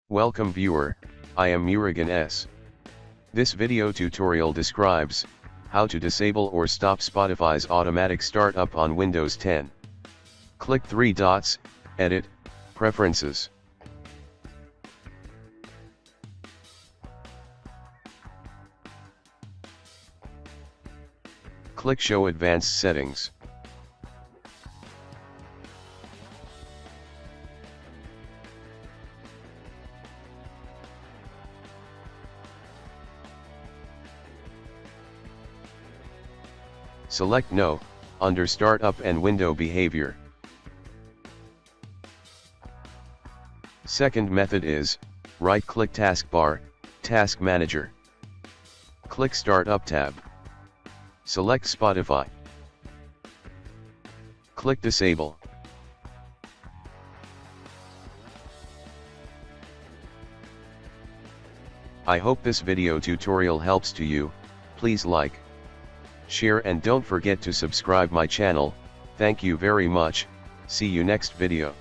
Welcome viewer, I am Murugan S. This video tutorial describes how to disable or stop Spotify's automatic startup on Windows 10. Click 3 dots, Edit, Preferences. Click Show Advanced Settings. Select No, under Startup and Window Behavior. Second method is, right-click Taskbar, Task Manager. Click Startup tab. Select Spotify. Click Disable. I hope this video tutorial helps to you. Please like, share and don't forget to subscribe my channel. Thank you very much. See you next video.